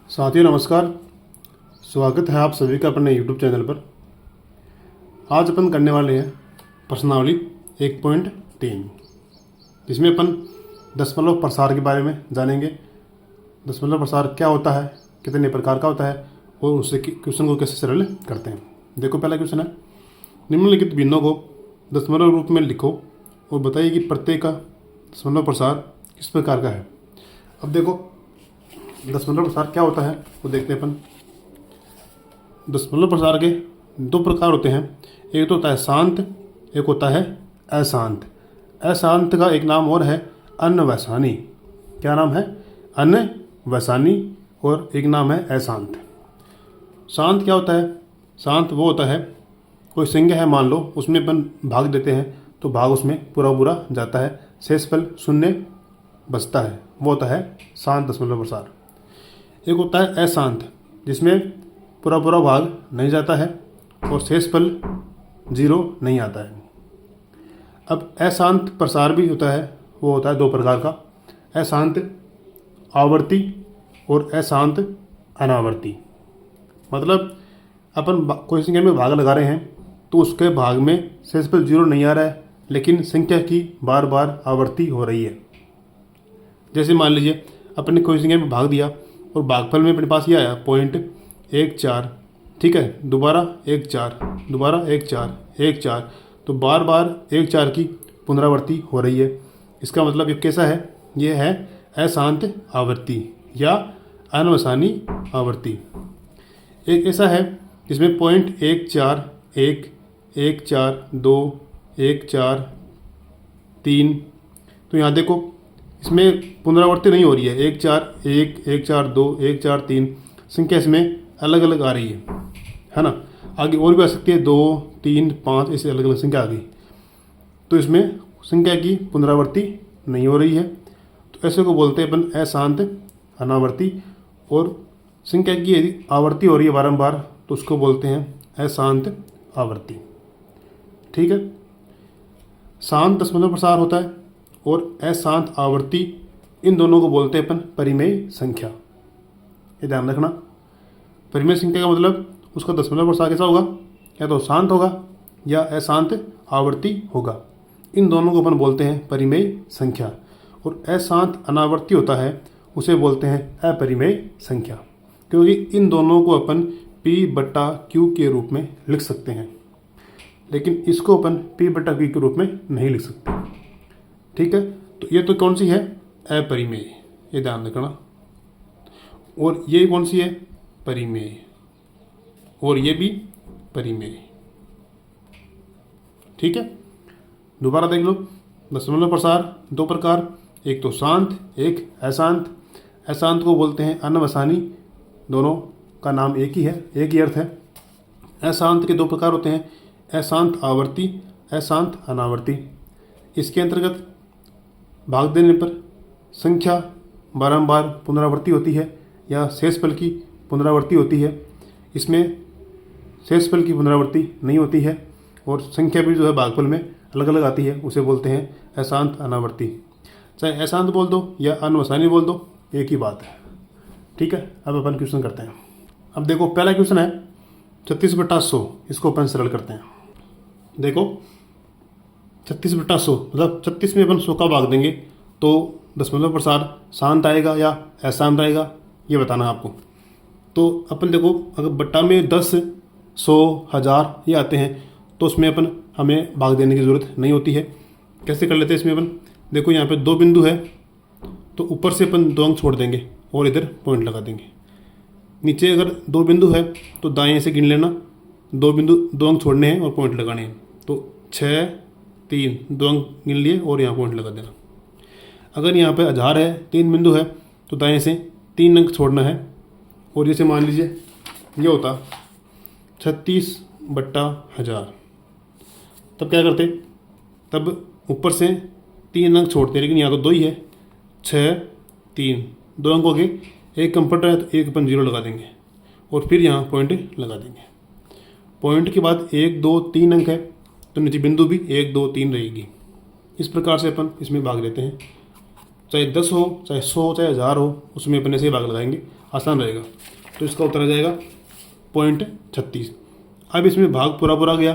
साथियों नमस्कार। स्वागत है आप सभी का अपने YouTube चैनल पर। आज अपन करने वाले हैं प्रश्नावली 1.3, जिसमें अपन दशमलव प्रसार के बारे में जानेंगे। दशमलव प्रसार क्या होता है, कितने प्रकार का होता है और उससे क्वेश्चन को कैसे सरल करते हैं। देखो, पहला क्वेश्चन है, निम्नलिखित भिन्नों को दशमलव रूप में लिखो और बताइए कि प्रत्येक का दशमलव प्रसार किस प्रकार का है। अब देखो, दशमलव प्रसार क्या होता है वो देखते हैं अपन। दशमलव प्रसार के दो प्रकार होते हैं, एक तो होता है शांत, एक होता है अशांत। अशांत का एक नाम और है अन्वसानी। क्या नाम है? अन्वसानी। और एक नाम है अशांत। शांत क्या होता है? शांत वो होता है, कोई संख्या है मान लो, उसमें अपन भाग देते हैं तो भाग उसमें पूरा पूरा जाता है, शेषफल शून्य बचता है, वो होता है शांत दशमलव प्रसार। एक होता है अशांत, जिसमें पूरा पूरा भाग नहीं जाता है और शेषफल 0 नहीं आता है। अब अशांत प्रसार भी होता है, वो होता है दो प्रकार का, अशांत आवर्ती और अशांत अनावर्ती। मतलब अपन कोई संख्या में भाग लगा रहे हैं तो उसके भाग में शेषफल 0 नहीं आ रहा है, लेकिन संख्या की बार बार आवर्ती हो रही है। जैसे मान लीजिए अपने कोई संख्या में भाग दिया और भागफल में अपने पास ये आया 0.14, ठीक है, दोबारा 1 4, दोबारा 1 4, 1 4, तो बार बार 1 4 की पुनरावृत्ति हो रही है। इसका मतलब ये कैसा है? ये है अशांत आवृत्ति या अनवसानी आवृत्ति। एक ऐसा है जिसमें 0.141, 1 4, 2, 1 4, 3, तो यहाँ देखो इसमें पुनरावृत्ति नहीं हो रही है। 1 4, 1, 1 4, 2, 1 4, 3 संख्या इसमें अलग अलग आ रही है ना। आगे और भी आ सकती है, 2 3 5 ऐसे अलग अलग संख्या आ गई, तो इसमें संख्या की पुनरावृत्ति नहीं हो रही है, तो ऐसे को बोलते हैं अपन अशांत अनावर्ती। और संख्या की यदि आवर्ती हो रही है बारंबार तो उसको बोलते हैं अशांत आवर्ती। ठीक है, शांत दशमलव प्रसार होता है और अशांत आवर्ती, इन दोनों को बोलते हैं अपन परिमेय संख्या। ये ध्यान रखना, परिमेय संख्या का मतलब उसका दशमलव प्रसार कैसा होगा, या तो शांत होगा या अशांत आवर्ती होगा। इन दोनों को अपन बोलते हैं परिमेय संख्या। और अशांत अनावर्ती होता है, उसे बोलते हैं अपरिमेय संख्या, क्योंकि इन दोनों को अपन P/Q के रूप में लिख सकते हैं, लेकिन इसको अपन P/Q के रूप में नहीं लिख सकते। ठीक है, तो ये तो कौन सी है? अपरिमेय, ये ध्यान रखना। और ये कौन सी है? परिमेय। और ये भी परिमेय। ठीक है, दोबारा देख लो, दशमलव प्रसार दो प्रकार, एक तो शांत, एक अशांत। अशांत को बोलते हैं अनवसानी, दोनों का नाम एक ही है, एक ही अर्थ है। अशांत के दो प्रकार होते हैं, अशांत आवर्ती, अशांत अनावर्ती। इसके अंतर्गत भाग देने पर संख्या बारंबार पुनरावृत्ति होती है या शेषफल की पुनरावृत्ति होती है। इसमें शेषफल की पुनरावृत्ति नहीं होती है और संख्या भी जो है भागफल में अलग अलग आती है, उसे बोलते हैं अशांत अनावर्ती। चाहे अशांत बोल दो या अनवसानी बोल दो, एक ही बात है। ठीक है, अब अपन क्वेश्चन करते हैं। अब देखो, पहला क्वेश्चन है 36/100, इसको अपन सरल करते हैं। देखो 36/100 मतलब 36 में अपन 100 का भाग देंगे तो दशमलव प्रसार शांत आएगा या अशांत आएगा, ये बताना है आपको। तो अपन देखो, अगर बट्टा में 10, 100, 1000 ये आते हैं तो उसमें अपन हमें भाग देने की ज़रूरत नहीं होती है। कैसे कर लेते हैं इसमें अपन? देखो यहाँ पे 2 बिंदु है तो ऊपर से अपन 2 अंक छोड़ देंगे और इधर पॉइंट लगा देंगे। नीचे अगर 2 बिंदु है तो दाएं से गिन लेना, 2 अंक छोड़ने हैं और पॉइंट लगाने हैं, तो 6 3 2 अंक गिन लिए और यहाँ पॉइंट लगा देना। अगर यहाँ पे 1000 है, 3 बिंदु है, तो दाएं से 3 अंक छोड़ना है। और जैसे मान लीजिए ये होता 36/1000, तब क्या करते? तब ऊपर से 3 अंक छोड़ते, लेकिन यहाँ तो 2 ही है, 6 3 2 अंक हो गए, एक कम पड़ रहा है तो एक अपन 0 लगा देंगे और फिर यहाँ पॉइंट लगा देंगे। पॉइंट के बाद 1 2 3 अंक है तो नीचे बिंदु भी 1 2 3 रहेगी। इस प्रकार से अपन इसमें भाग लेते हैं। चाहे 10 हो, चाहे 100 हो, चाहे 1000 हो, उसमें अपने से ही भाग लगाएंगे, आसान रहेगा। तो इसका उत्तर आ जाएगा 0.36। अब इसमें भाग पूरा पूरा गया,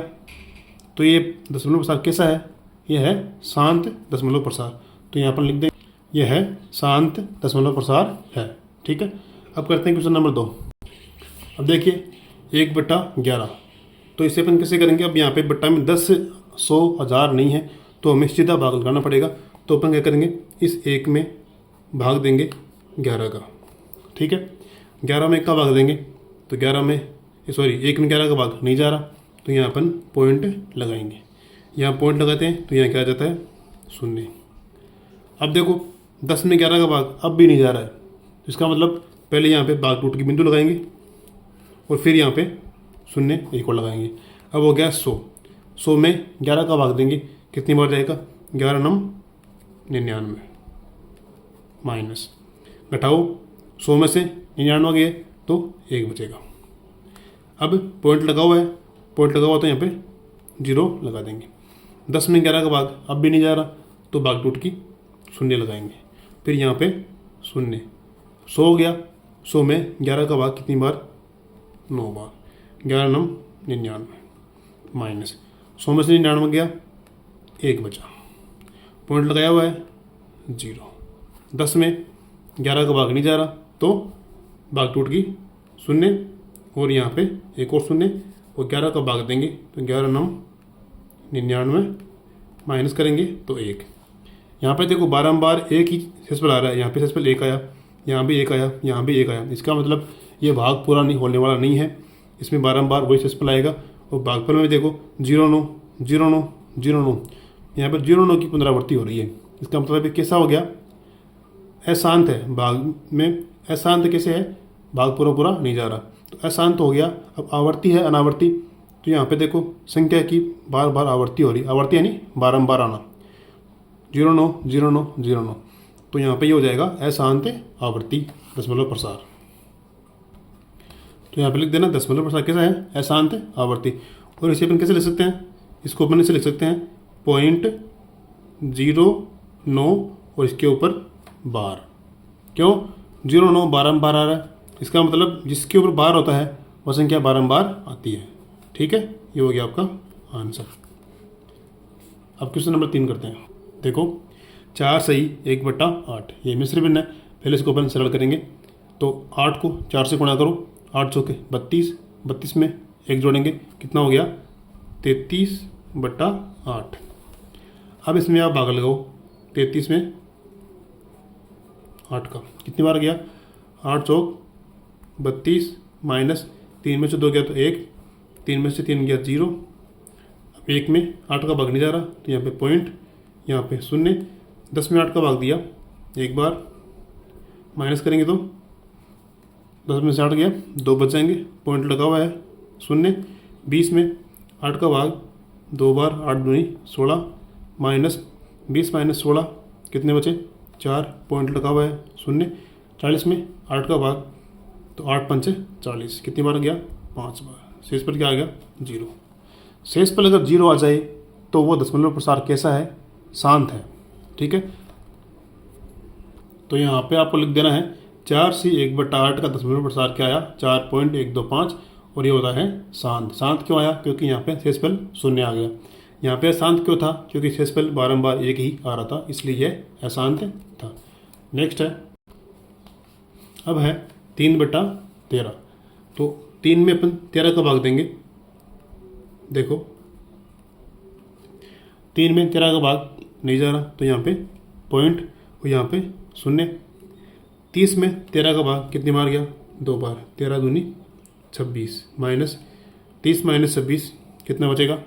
तो ये दशमलव प्रसार कैसा है? यह है शांत दशमलव प्रसार। तो यहाँ पर लिख दें, यह है शांत दशमलव प्रसार है। ठीक है। अब करते हैं क्वेश्चन नंबर 2। अब देखिए 1/11, तो इसे अपन कैसे करेंगे? अब यहाँ पे बट्टा में 10, 100, 1000 नहीं है, तो हमें सीधा भाग लगाना पड़ेगा। तो अपन क्या करेंगे, इस 1 में भाग देंगे 11 का। ठीक है। 11 में 1 का भाग देंगे, तो 11 में 1 में 11 का भाग नहीं जा रहा, तो यहाँ अपन पॉइंट लगाएंगे। यहाँ पॉइंट लगाते हैं तो यहाँ क्या आ जाता है? 0। अब देखो 10 में 11 का भाग अब भी नहीं जा रहा है, तो इसका मतलब पहले यहाँ पे भाग टूट की बिंदु लगाएंगे और फिर यहाँ पे 0 एक और लगाएंगे। अब हो गया 100। 100 में 11 का भाग देंगे, कितनी बार जाएगा? 11 नम 99 माइनस, घटाओ 100 में से 99 गए तो 1 बचेगा। अब पॉइंट लगा हुआ है, पॉइंट लगा हुआ तो यहाँ पे 0 लगा देंगे। 10 में 11 का भाग अब भी नहीं जा रहा, तो भाग टूट की 0 लगाएंगे, फिर यहाँ पे 0। 100 हो गया, 100 में 11 का भाग कितनी बार? 9 बार। 11 नम 99 माइनस 100 में से 99 गया, 1 बचा। पॉइंट लगाया हुआ है 0। 10 में 11 का भाग नहीं जा रहा, तो भाग टूट की 0 और यहाँ पे एक और 0 और 11 का भाग देंगे, तो 11 नम 99 माइनस करेंगे तो 1। यहाँ पे देखो बारंबार एक ही सेसफल आ रहा है, यहाँ पे सेसफल 1 आया, यहाँ भी 1 आया, यहाँ भी 1 आया। इसका मतलब ये भाग पूरा नहीं होने वाला नहीं है, इसमें बारंबार वही सेसफल आएगा। और भागफल में देखो 0 9 0 9 0 9, यहाँ पर 0 9 की पुनरावृत्ति हो रही है। इसका मतलब ये कैसा हो गया? अशांत है। भाग में अशांत कैसे है? भाग पूरा पूरा नहीं जा रहा, तो अशांत हो गया। अब आवर्ती है अनावर्ती, तो यहाँ पे देखो संख्या की बार बार आवर्ती हो रही, आवर्ती यानी बारंबार आना, 0 9 0 9 0 9, तो यहाँ पे ये हो जाएगा अशांत आवर्ती दशमलव प्रसार। तो यहाँ पे लिख देना दशमलव प्रसार कैसा है? अशांत आवर्ती। और इसे अपन कैसे लिख सकते हैं? इसको अपन इसे लिख सकते हैं 0.09 और इसके ऊपर बार। क्यों? 0 9 बारंबार आ रहा है, इसका मतलब जिसके ऊपर बार होता है वह संख्या बारंबार आती है। ठीक है, ये हो गया आपका आंसर। अब क्वेश्चन नंबर 3 करते हैं। देखो 4 सही 1/8, ये मिश्र भिन्न है। पहले इसको अपन सरल करेंगे, तो 8 को 4 से गुणा करो, 8 चौके 32, 32 में 1 जोड़ेंगे, कितना हो गया? 33/8। अब इसमें आप भाग लगाओ, 33 में 8 का कितनी बार गया? 8 चौक 32 माइनस 3 में से 2 गया तो 1, 3 में से 3 गया 0। अब 1 में 8 का भाग नहीं जा रहा, तो यहाँ पे पॉइंट, यहाँ पे 0। 10 में 8 का भाग दिया, एक बार माइनस करेंगे तो 10 में से 8 गया, 2 बच जाएंगे, पॉइंट लगा हुआ है 0। 20 में 8 का भाग 2 बार, 8 दूनी 16 माइनस 20 माइनस 16 कितने बचे? 4, पॉइंट लगा हुआ है 0। 40 में 8 का भाग, तो 8 पंचे 40, कितनी बार गया? 5 बार। शेष पर क्या आ गया? 0। शेष पर अगर 0 आ जाए तो वो दशमलव प्रसार कैसा है? शांत है। ठीक है, तो यहाँ पे आपको लिख देना है 4 से 1/8 का दशमलव प्रसार क्या आया? 4.125, और ये होता है शांत। शांत क्यों आया? क्योंकि यहाँ पे शेषफल 0 आ गया। यहाँ पे अशांत क्यों था? क्योंकि शेषफल बारंबार 1 ही आ रहा था, इसलिए यह अशांत था। नेक्स्ट है, अब है 3/13, तो 3 में अपन 13 का भाग देंगे। देखो 3 में 13 का भाग नहीं जा रहा, तो यहाँ पे पॉइंट और यहाँ पे 0। 30 में 13 का भाग कितनी बार गया? 2 बार, 13 दूनी 26 माइनस 30 माइनस 26 कितना बचेगा?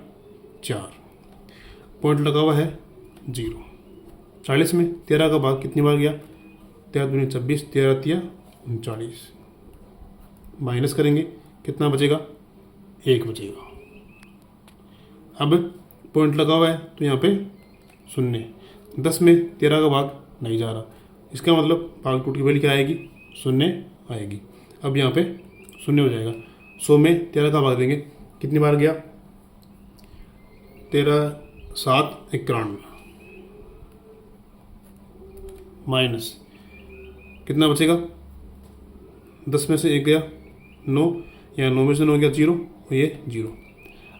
4, पॉइंट लगा हुआ है 0। 40 में 13 का भाग कितनी बार गया? 13 दूनी 26, 13 तिया 39, माइनस करेंगे, कितना बचेगा? 1 बचेगा। अब पॉइंट लगा हुआ है तो यहाँ पे 0। 10 में 13 का भाग नहीं जा रहा, इसका मतलब भाग टूट की वैल्यू क्या आएगी? 0 आएगी। अब यहाँ पे 0 हो जाएगा। 100 में 13 का भाग देंगे, कितनी बार गया? 13 7 91 माइनस कितना बचेगा, 10 में से 1 गया 9, या 9 में से 9 गया 0, और ये 0।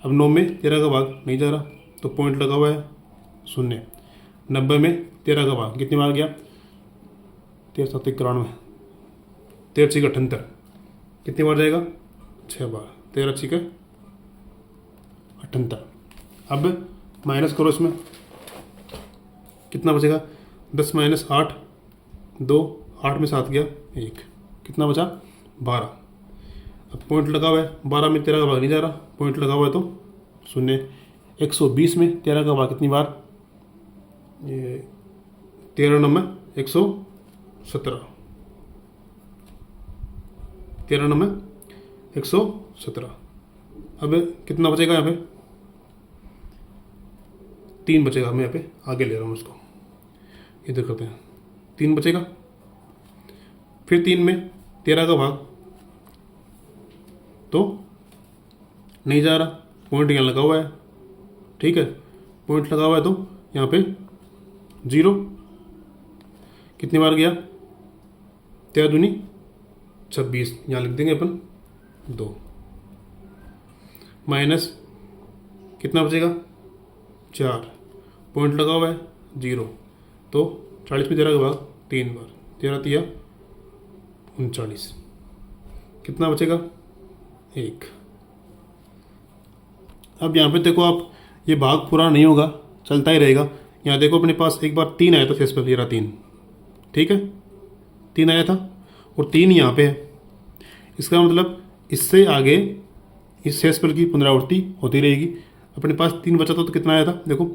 अब 9 में 13 का भाग नहीं जा रहा तो पॉइंट लगा हुआ है 0। 90 में 13 का भाग कितनी बार गया, 13 7 91, 13 6 78, कितनी बार जाएगा, 6 बार, 13 6 78। अब माइनस करो, इसमें कितना बचेगा, 10 माइनस 8 2, 8 में 7 गया 1, कितना बचा 12। अब पॉइंट लगा हुआ है, 12 में 13 का भाग नहीं जा रहा, पॉइंट लगा हुआ है तो 0। 120 में 13 का भाग कितनी बार, ये 13 9 में 117, 13 9 में 117। अब कितना बचेगा, यहाँ पे 3 बचेगा, मैं यहाँ पे आगे ले रहा हूँ उसको, इधर करते हैं, 3 बचेगा। फिर 3 में 13 का भाग तो नहीं जा रहा, पॉइंट यहाँ लगा हुआ है, ठीक है, पॉइंट लगा हुआ है तो यहाँ पे 0, कितनी बार गया, 13 दूनी 26, यहाँ लिख देंगे अपन 2, माइनस कितना बचेगा 4, पॉइंट लगा हुआ है 0, तो 40 में 13 का भाग 3 बार, 13 तिया 39, कितना बचेगा 1। अब यहाँ पे देखो आप, ये भाग पूरा नहीं होगा, चलता ही रहेगा। यहाँ देखो अपने पास एक बार 3 आया था शेष पर, 3, ठीक है, 3 आया था और 3 यहाँ पे है। इसका मतलब इससे आगे इस शेष पर की पुनरावृत्ति होती रहेगी। अपने पास 3 बचा था तो कितना आया था, देखो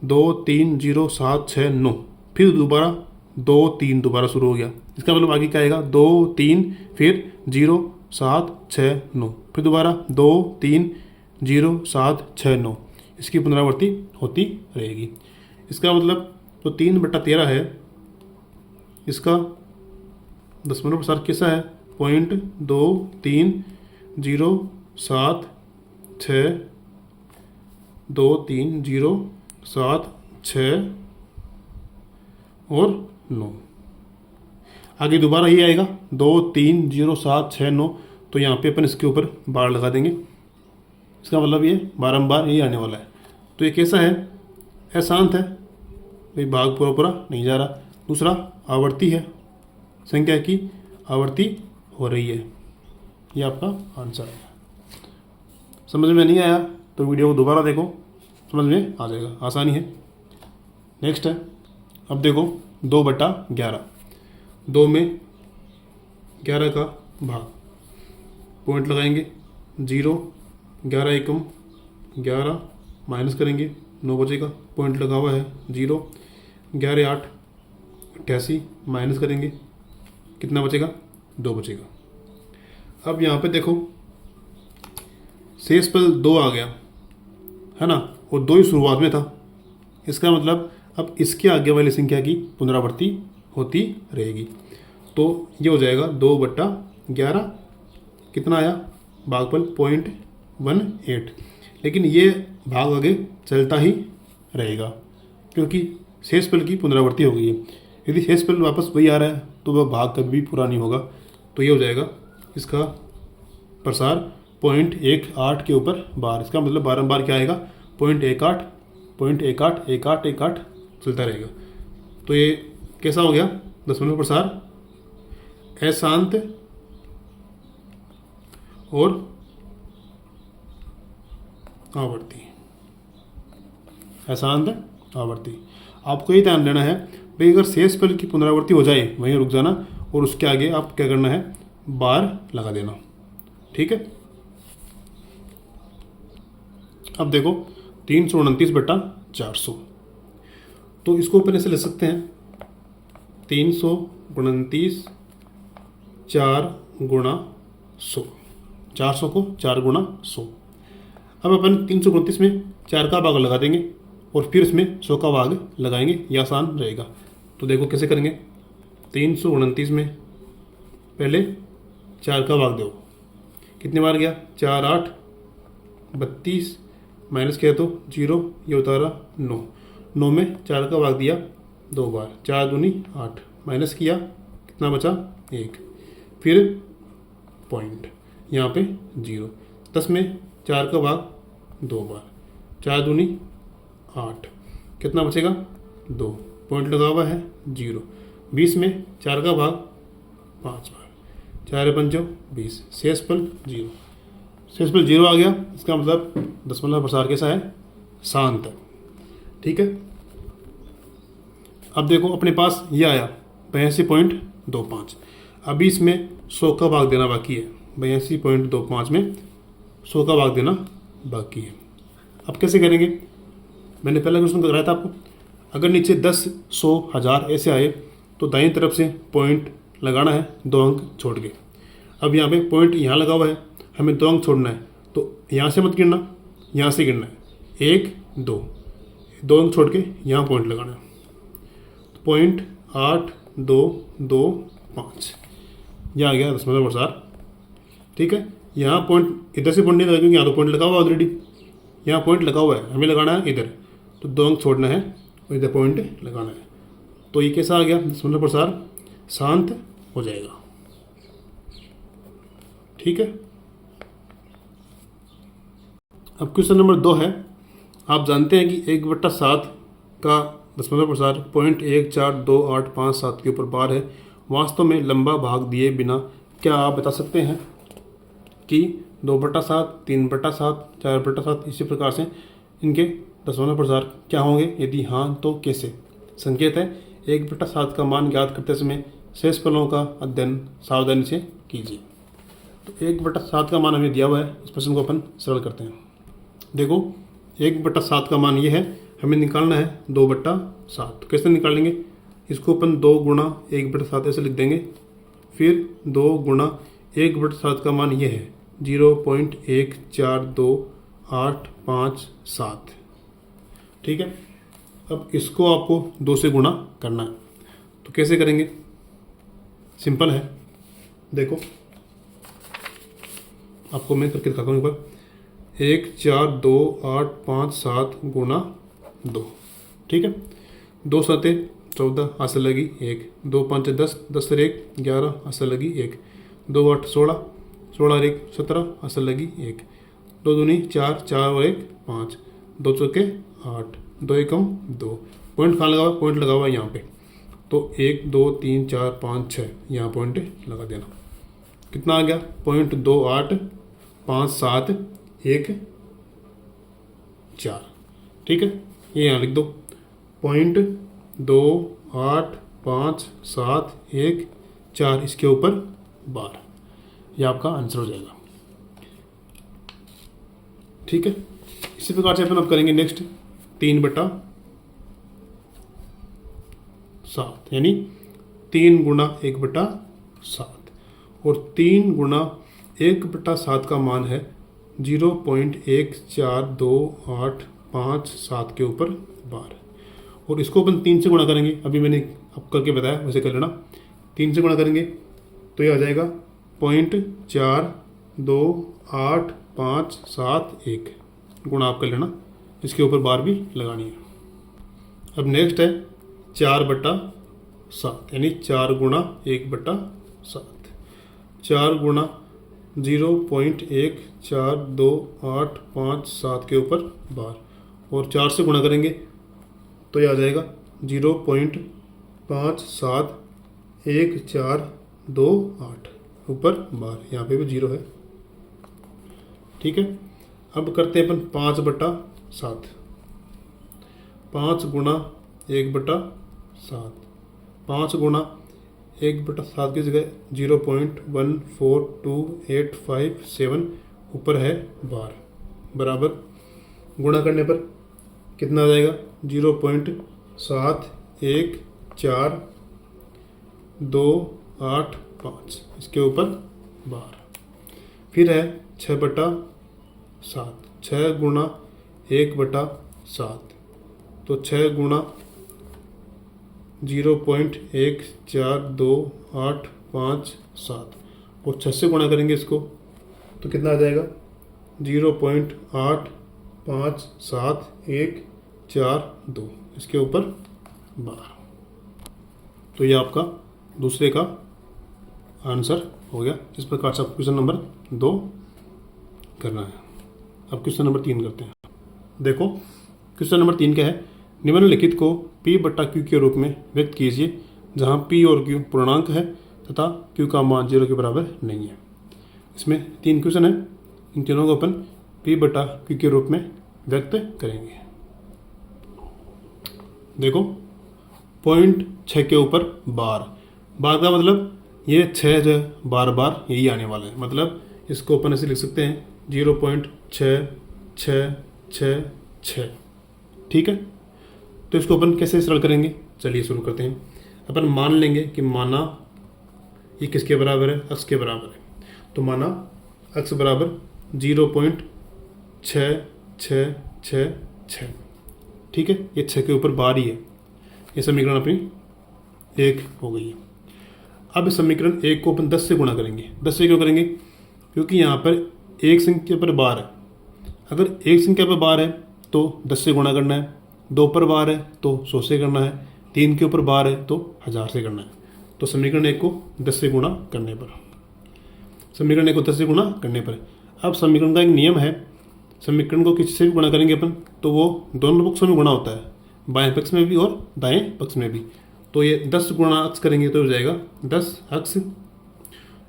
2 3 0 7 6 9, फिर दोबारा 2 3 दोबारा शुरू हो गया। इसका मतलब आगे क्या आएगा, 2 3 फिर 0 7 6 9, फिर दोबारा 2 3 0 7 6 9, इसकी पुनरावृत्ति होती रहेगी। इसका मतलब तो 3/13 है, इसका दशमलव प्रसार कैसा है, 0.2307 और 9। आगे दोबारा ये आएगा 2 3 0 7 6 9, तो यहाँ पे अपन इसके ऊपर बार लगा देंगे। इसका मतलब ये बारंबार ये आने वाला है। तो ये कैसा है, अशांत है, भाई भाग पूरा पूरा नहीं जा रहा। दूसरा आवर्ती है, संख्या की आवर्ती हो रही है। ये आपका आंसर है। समझ में नहीं आया तो वीडियो को दोबारा देखो, समझ में आ जाएगा, आसानी है। नेक्स्ट है, अब देखो 2/11, 2 में 11 का भाग, पॉइंट लगाएंगे 0, 11 एकम 11, माइनस करेंगे 9 बचेगा, पॉइंट लगा हुआ है 0, 11 8 88, माइनस करेंगे कितना बचेगा, 2 बचेगा। अब यहाँ पे देखो शेषफल 2 आ गया है ना, और 2 ही शुरुआत में था। इसका मतलब अब इसके आगे वाली संख्या की पुनरावृत्ति होती रहेगी। तो ये हो जाएगा 2/11, कितना आया भागफल 0.18। लेकिन ये भाग आगे चलता ही रहेगा क्योंकि शेषफल की पुनरावृत्ति हो गई है। यदि शेषफल वापस वही आ रहा है तो वह भाग कभी भी पूरा नहीं होगा। तो ये हो जाएगा इसका प्रसार 0.18 के ऊपर बार। इसका मतलब बारंबार क्या आएगा, 0.18 0.18 18 18 चलता रहेगा। तो ये कैसा हो गया, दशमलव प्रसार अशांत और आवर्ती, अशांत आवर्ती। आपको ये ध्यान देना है भाई, अगर शेषफल की पुनरावृत्ति हो जाए वहीं रुक जाना और उसके आगे आप क्या करना है, बार लगा देना, ठीक है। अब देखो 329/400, तो इसको अपन ऐसे लिख सकते हैं 329 4 गुणा 100, 400 को 4 गुणा 100। अब अपन 329 में 4 का भाग लगा देंगे और फिर इसमें 100 का भाग लगाएंगे, ये आसान रहेगा। तो देखो कैसे करेंगे, 329 में पहले 4 का भाग दो, कितने बार गया, 4 8 32, माइनस किया तो 0, ये उतारा 9, 9 में 4 का भाग दिया 2 बार, 4 दूनी 8, माइनस किया, कितना बचा 1, फिर पॉइंट, यहाँ पे 0। 10 में 4 का भाग 2 बार, 4 दूनी 8, कितना बचेगा 2, पॉइंट लगा हुआ है 0। 20 में 4 का भाग 5 बार, 4 पंचो 20, शेषफल 0। शेषफल 0 आ गया, इसका मतलब दशमलव प्रसार कैसा है, शांत है। ठीक है, अब देखो अपने पास ये आया 82.25। अभी इसमें 100 का भाग देना बाकी है, 82.25 में 100 का भाग देना बाकी है। अब कैसे करेंगे, मैंने पहला क्वेश्चन कराया था आपको, अगर नीचे 10, 100, 1000 ऐसे आए तो दाईं तरफ से पॉइंट लगाना है 2 अंक छोड़ के। अब यहाँ पे पॉइंट यहाँ लगा हुआ है, हमें 2 अंक छोड़ना है, तो यहाँ से मत गिनना, यहाँ से गिनना है 1, 2 अंक छोड़ के यहाँ पॉइंट लगाना है। पॉइंट 8, 2, 2, 5, यह आ गया दशमलव प्रसार। ठीक है, यहाँ पॉइंट इधर से पॉइंट नहीं लगा क्योंकि यहाँ तो पॉइंट लगा हुआ ऑलरेडी, यहाँ पॉइंट लगा हुआ है, हमें लगाना है इधर, तो 2 अंक छोड़ना है और इधर पॉइंट लगाना है। तो ये कैसा आ गया, दशमलव प्रसार शांत हो जाएगा। ठीक है, अब क्वेश्चन नंबर 2 है, आप जानते हैं कि 1/7 का दशमलव प्रसार 0.142857 के ऊपर बार है, वास्तव में लंबा भाग दिए बिना क्या आप बता सकते हैं कि 2/7, 3/7, 4/7 इसी प्रकार से इनके दशमलव प्रसार क्या होंगे, यदि हाँ तो कैसे। संकेत है 1/7 का मान ज्ञात करते समय शेषफलों का अध्ययन सावधानी से कीजिए। तो 1/7 का मान हमें दिया हुआ है, इस प्रश्न को अपन सरल करते हैं। देखो 1/7 का मान ये है, हमें निकालना है 2/7। कैसे निकालेंगे, इसको अपन 2 गुणा 1/7 ऐसे लिख देंगे, फिर 2 गुणा 1/7 का मान ये है 0.142857। ठीक है, अब इसको आपको 2 से गुणा करना है, तो कैसे करेंगे, सिंपल है। देखो आपको मैं करके दिखाता हूँ एक बार, 1, 4, 2, 8, 5, 7 गुणा 2। ठीक है, 2 7 14, हाथ से लगी 1, 2 5 10, 10 से 1 11, हाथ से लगी 1, 2 8 16, 16 और 1 17, हाथ से लगी 1, 2 दूनी 4, 4 और 1 5, 2 चौके 8, 2 एकम 2, पॉइंट कहाँ लगा हुआ, पॉइंट लगा हुआ है यहाँ पे, तो 1 2 3 4 5 6 यहाँ पॉइंट लगा देना। कितना आ गया, 0.285714। ठीक है, ये यहाँ लिख दो 0.285714, इसके ऊपर बार, ये आपका आंसर हो जाएगा। ठीक है, इसी प्रकार से अपन अब करेंगे नेक्स्ट 3/7, यानी 3 गुणा 1/7, और 3 गुणा 1/7 का मान है 0.142857 के ऊपर बार, और इसको अपन 3 से गुणा करेंगे, अभी मैंने अब करके बताया वैसे कर लेना। 3 से गुणा करेंगे तो ये आ जाएगा 0.42857 गुणा आप कर लेना, इसके ऊपर बार भी लगानी है। अब नेक्स्ट है 4/7, यानी 4 गुणा 1/7, 4 गुणा 0.142857 के ऊपर बार, और 4 से गुणा करेंगे तो ये आ जाएगा 0.571428 ऊपर बार, यहाँ पे भी 0 है। ठीक है, अब करते हैं अपन 5/7, 5 गुणा 1/7, 5 गुणा 1/7 की जगह 0.142857 ऊपर है बार, बराबर गुणा करने पर कितना आ जाएगा 0.71428 इसके ऊपर बार। फिर है 6/7, 6 गुणा 1/7, तो 6 गुणा 0.142857, और 6 से गुणा करेंगे इसको तो कितना आ जाएगा 0.857142, इसके ऊपर बार। तो ये आपका दूसरे का आंसर हो गया। इस प्रकार से आपको क्वेश्चन नंबर 2 करना है। अब क्वेश्चन नंबर 3 करते हैं। देखो क्वेश्चन नंबर 3 क्या है, निम्नलिखित को P बट्टा Q के रूप में व्यक्त कीजिए जहाँ P और Q पूर्णांक है तथा Q का मान 0 के बराबर नहीं है। इसमें 3 क्वेश्चन है, इन तीनों को अपन P बट्टा Q के रूप में व्यक्त करेंगे। देखो पॉइंट 6 के ऊपर बार, बार का मतलब ये 6 जो है बार बार यही आने वाला है, मतलब इसको अपन ऐसे लिख सकते हैं 0.66666। ठीक है, तो इसको अपन कैसे सरल करेंगे, चलिए शुरू करते हैं। अपन मान लेंगे कि माना ये किसके बराबर है, अक्स के बराबर है। तो माना अक्स बराबर 0.6666। ठीक है, ये 6 के ऊपर बार ही है। ये समीकरण अपनी 1 हो गई है। अब इस समीकरण 1 को अपन 10 से गुणा करेंगे। 10 से क्यों करेंगे, क्योंकि यहाँ पर एक संख्या पर बार है। अगर एक संख्या पर बार है तो 10 से गुणा करना है, 2 पर बार है तो 100 से करना है, 3 के ऊपर बार है तो 1000 से करना है। तो समीकरण 1 को 10 से गुणा करने पर, समीकरण 1 को 10 से गुणा करने पर, अब समीकरण का एक नियम है, समीकरण को किसी से भी गुणा करेंगे अपन तो वो दोनों पक्षों में गुणा होता है, बाएं पक्ष में भी और दाएं पक्ष में भी। तो ये 10 गुणा अक्स करेंगे तो हो जाएगा 10 अक्स।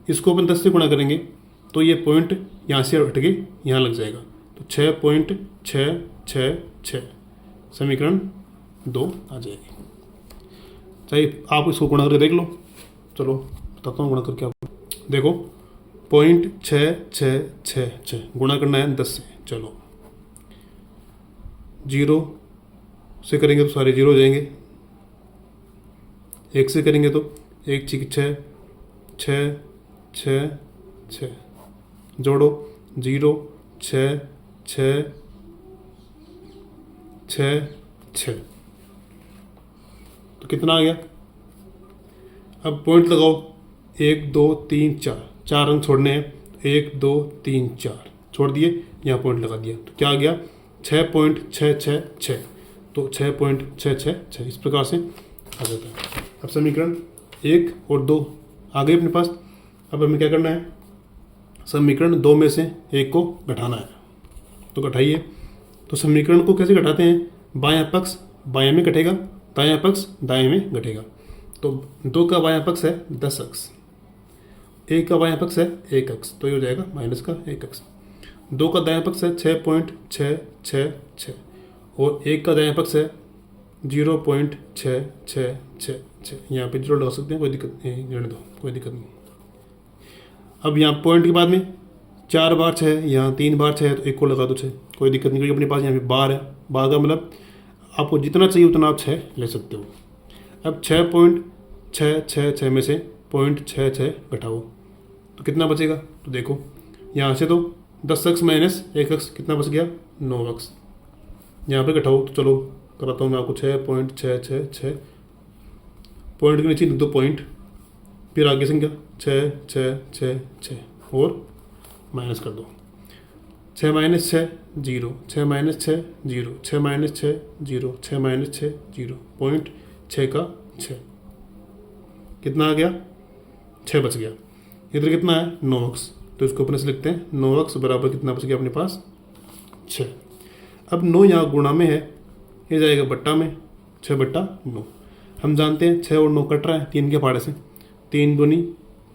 इसको अपन 10 से गुणा करेंगे तो ये पॉइंट यहाँ से हट के यहाँ लग जाएगा, तो 6.666 समीकरण 2 आ जाएगी। चाहिए आप इसको गुणा करके देख लो। चलो बताता हूँ गुणा करके आपको। देखो 0.6666 गुणा करना है 10 से। चलो 0 से करेंगे तो सारे 0 हो जाएंगे, 1 से करेंगे तो 1 6 6 6 6 6, जोड़ो 0 6 6 6 6, तो कितना आ गया। अब पॉइंट लगाओ 1 2 3 4, 4 अंक छोड़ने हैं, 1 2 3 4 छोड़ दिए, यहाँ पॉइंट लगा दिया, तो क्या आ गया 6.666। तो 6.666 इस प्रकार से आ जाता है। अब समीकरण 1 और 2 आ गए अपने पास। अब हमें क्या करना है, समीकरण 2 में से 1 को घटाना है। तो घटाइए। तो समीकरण को कैसे घटाते हैं, बायां पक्ष बाएं में घटेगा, दायां पक्ष दाएं में घटेगा। तो 2 का बायां पक्ष है 10 अक्स, 1 का बायां पक्ष है 1 अक्स, तो ये हो जाएगा माइनस का 1 अक्स। 2 का दायां पक्ष है 6.666 और 1 का दायां पक्ष है 0.6666। यहाँ पे 0 लगा सकते हैं, कोई दिक्कत नहीं, रहने दो, कोई दिक्कत नहीं। अब यहाँ पॉइंट के बाद में 4 बार 6, यहाँ 3 बार 6 है तो 1 को लगा दो 6, कोई दिक्कत नहीं, क्योंकि अपने पास यहाँ पे बार है। बार का मतलब आपको जितना चाहिए उतना आप 6 ले सकते हो। अब 6.666 में से 0.66 घटाओ तो कितना बचेगा। तो देखो यहाँ से तो 10 अक्स माइनस 1 अक्स कितना बच गया, 9 अक्स। यहाँ पे घटाओ तो चलो कराता हूँ मैं आपको। 6.666 पॉइंट के नीचे 2 पॉइंट, फिर आगे संख्या 6 और माइनस कर दो। 6 minus 6 0, 6 minus 6 0, 6 minus 6 0, 6 minus 6 0, point 6 का 6 कितना आ गया, 6 बच गया। इधर कितना है 9 अक्स, तो इसको अपने से लिखते हैं 9 अक्स बराबर कितना बच गया अपने पास 6। अब 9 यहाँ गुणा में है, ये जाएगा बट्टा में, 6/9। हम जानते हैं 6 और 9 कट रहा है 3 के फाड़े से, 3 दूनी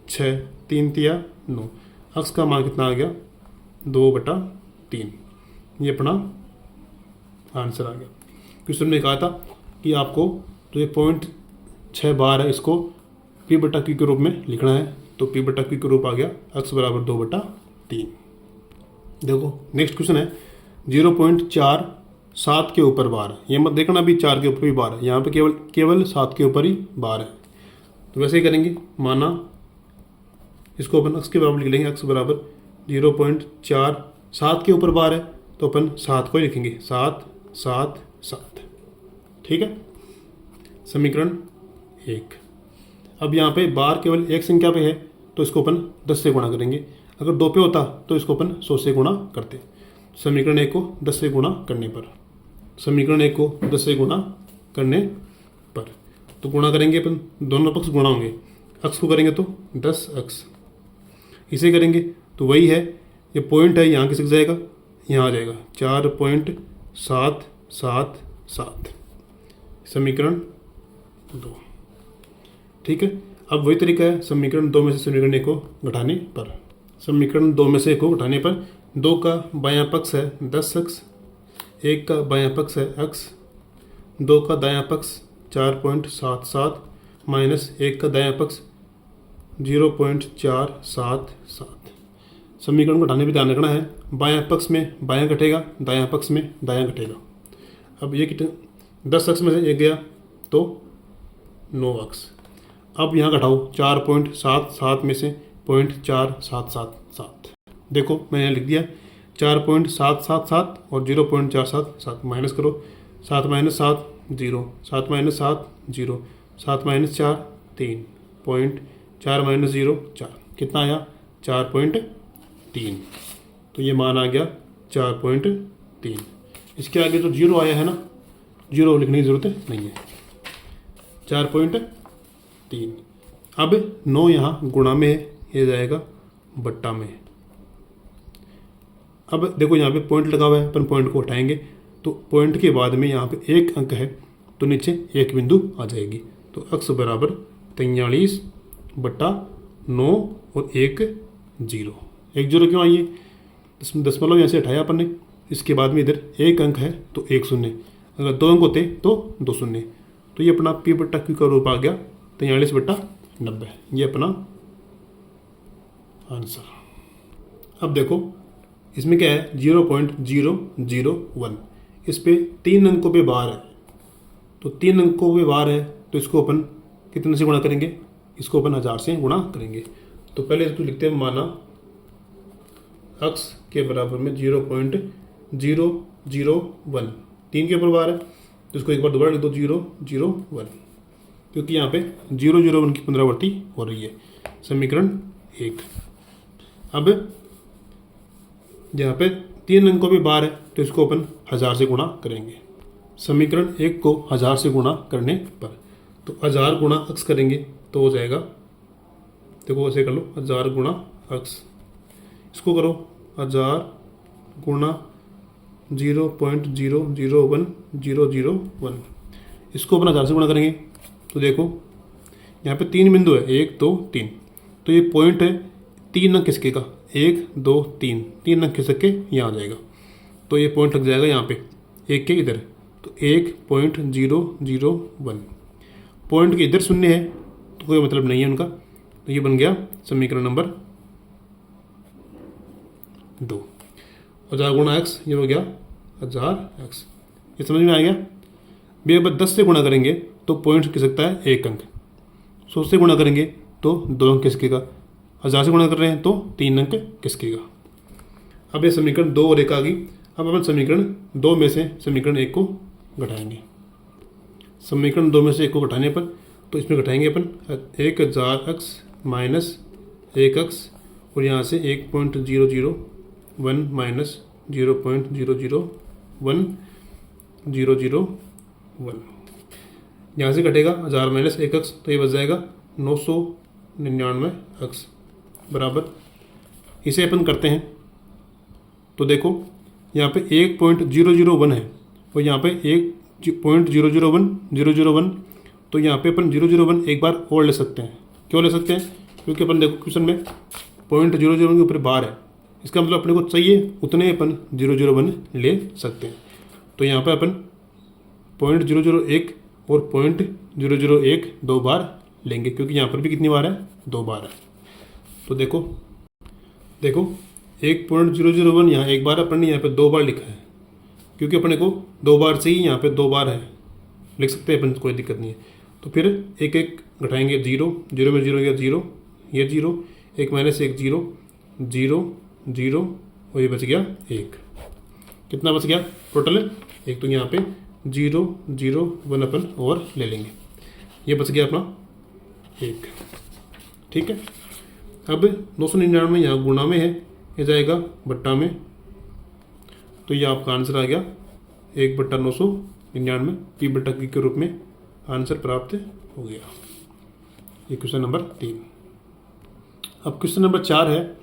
6, 3 तिया 9, अक्स का मान कितना आ गया 2/3। ये अपना आंसर आ गया। क्वेश्चन में कहा था कि आपको तो ये पॉइंट 6 बार है, इसको P/Q के रूप में लिखना है, तो P/Q के रूप आ गया अक्स बराबर 2/3। देखो नेक्स्ट क्वेश्चन है 0.47 के ऊपर बार है। ये मत देखना भी 4 के ऊपर भी बार है, यहाँ पे केवल 7 के ऊपर ही बार है। तो वैसे ही करेंगे, माना इसको अपन अक्स के बराबर लिख लेंगे, अक्स बराबर 0.47 के ऊपर बार है तो अपन 7 को लिखेंगे 7 7 7। ठीक है, समीकरण 1। अब यहाँ पे बार केवल एक संख्या पे है तो इसको अपन 10 से गुणा करेंगे, अगर 2 पे होता तो इसको अपन 100 से गुणा करते। समीकरण 1 को 10 से गुणा करने पर, समीकरण 1 को 10 से गुणा करने पर, तो तो गुणा करेंगे अपन, दोनों पक्ष गुणा होंगे, अक्स को करेंगे तो 10 अक्स, इसे करेंगे तो वही है, ये पॉइंट है यहाँ खिसक जाएगा, यहाँ आ जाएगा 4.777, समीकरण 2। ठीक है, अब वही तरीका है समीकरण 2 में से समीकरण 1 को घटाने पर। समीकरण 2 में से 1 को घटाने पर 2 का बायां पक्ष है 10 अक्स, 1 का बायां पक्ष है अक्स, 2 का दायां पक्ष 4.77 माइनस 1 का दायां पक्ष 0.477। समीकरण को घटाने पर ध्यान रखना है, बायां पक्ष में बायां घटेगा, दायां पक्ष में दायां घटेगा। अब ये कितने, 10 अक्स में से 1 गया तो 9 अक्स। अब यहाँ घटाओ 4.77 में से 0.4777। देखो मैंने यहाँ लिख दिया 4.777 और 0.477, माइनस करो, 7 माइनस 7 0, 7 माइनस 7 0, 7 माइनस 4 3, 4 माइनस 0 4, कितना आया 4.3। तो ये मान आ गया 4.3। इसके आगे जो 0 आया है ना, 0 लिखने की ज़रूरत नहीं है, 4.3। अब 9 यहाँ गुणा में है, ये जाएगा बट्टा में। अब देखो यहाँ पे पॉइंट लगा हुआ है, अपन पॉइंट को हटाएंगे तो पॉइंट के बाद में यहाँ पे एक अंक है तो नीचे एक बिंदु आ जाएगी, तो अक्स बराबर 43/9 और 1 0। 1 0 क्यों आई है, दशमलव यहाँ से हटाया अपन ने, इसके बाद में इधर एक अंक है तो 1 शून्य, अगर 2 अंक होते तो 2 शून्य, तो ये अपना P/Q का रूप आ गया 43/90। ये अपना आंसर। अब देखो इसमें क्या है 0.001, इस पे 3 अंकों पे बार है, तो 3 अंकों पे बार है तो इसको अपन कितने से गुणा करेंगे, इसको अपन 1000 से गुणा करेंगे। तो पहले इसको लिखते हैं, माना अक्स के बराबर में 0.001, 3 के ऊपर बार है तो इसको एक बार दोबारा लिख दो 001, क्योंकि यहाँ पे 001 की पुनरावृत्ति हो रही है। समीकरण 1। अब यहाँ पे 3 अंकों पे बार है तो इसको अपन 1000 से गुणा करेंगे। समीकरण 1 को 1000 से गुणा करने पर, तो 1000 गुणा अक्स करेंगे तो हो जाएगा, देखो ऐसे कर लो 1000 गुणा अक्स, इसको करो 1000 गुणा 0.001001, इसको अपन 1000 से गुणा करेंगे तो देखो यहाँ पे 3 बिंदु है, 1 2 3, तो ये पॉइंट है 3 अंक खिसकेगा, 1 2 3, 3 अंक खिसक के यहाँ आ जाएगा, तो ये पॉइंट लग जाएगा यहाँ पे 1 के इधर, तो 1.001। पॉइंट के इधर शून्य है तो कोई मतलब नहीं है उनका, तो ये बन गया समीकरण नंबर 2। 1000 गुणा एक्स, ये हो गया 1000 एक्स, ये समझ में आ गया। भी अब 10 से गुणा करेंगे तो पॉइंट खिसकता है 1 अंक, 100 से गुणा करेंगे तो 2 अंक खिसकेगा, 1000 से गुणा कर रहे हैं तो 3 अंक खिसकेगा। अब ये समीकरण 2 और 1 आ गई। अब अपन समीकरण 2 में से समीकरण 1 को घटाएंगे। समीकरण 2 में से 1 को घटाने पर, तो इसमें घटाएंगे अपन 1000 एक्स माइनस 1 एक्स, और यहाँ से 1.001 माइनस 0.001 यहाँ से घटेगा 1000 माइनस 1 एक्स, तो ये बच जाएगा 999 एक्स बराबर। इसे अपन करते हैं तो देखो यहाँ पे 1.001 है और यहाँ पे 1.001 तो यहाँ पे अपन 001 एक बार और ले सकते हैं। क्यों ले सकते हैं, क्योंकि अपन देखो क्वेश्चन में 0.001 के ऊपर बार है, इसका मतलब अपने को चाहिए उतने अपन 001 ले सकते हैं। तो यहाँ पे अपन 0.001 और 0.001 2 बार लेंगे, क्योंकि यहाँ पर भी कितनी बार है, 2 बार है। तो देखो 1.001 यहाँ एक बार, अपन ने यहाँ पे 2 बार लिखा है, क्योंकि अपने को 2 बार से ही यहाँ पे 2 बार है, लिख सकते हैं अपन, कोई दिक्कत नहीं है। तो फिर एक एक घटाएंगे, 0 में 0 गया 0, ये 0, 1 माइनस 1 0 0 0 और ये बच गया 1। कितना बच गया टोटल, एक तो यहाँ पे 0 0 1 अपन और ले लेंगे, ये बच गया अपना 1। ठीक है, अब 999 यहाँ गुणा में है, ये जाएगा बट्टा में, तो ये आपका आंसर आ गया 1/999 P/Q के रूप में आंसर प्राप्त हो गया। ये क्वेश्चन नंबर 3। अब क्वेश्चन नंबर 4 है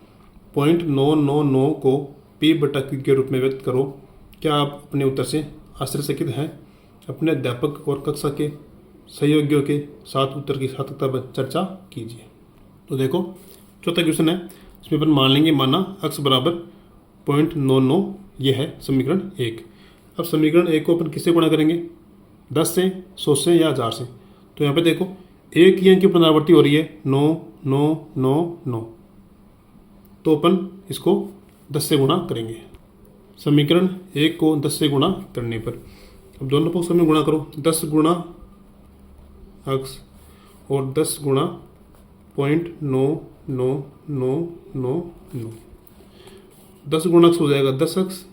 0.999 को P/Q के रूप में व्यक्त करो। क्या आप अपने उत्तर से आश्चर्यचकित हैं? अपने अध्यापक और कक्षा के सहयोगियों के साथ उत्तर की सार्थकता पर चर्चा कीजिए। तो देखो चौथा क्वेश्चन है, इसमें अपन मान लेंगे माना x बराबर 0.99, ये है समीकरण 1। अब समीकरण 1 को अपन किससे गुणा करेंगे? 10 से, 100 से या 1000 से। तो यहाँ पे देखो एक ही अंक की पुनरावृत्ति हो रही है 9 9 9 9, तो अपन इसको 10 से गुणा करेंगे। समीकरण 1 को 10 से गुणा करने पर अब दोनों पक्षों में गुणा करो, 10 गुणा x और 10 गुणा 0.99999। 10 गुणा x हो जाएगा 10x,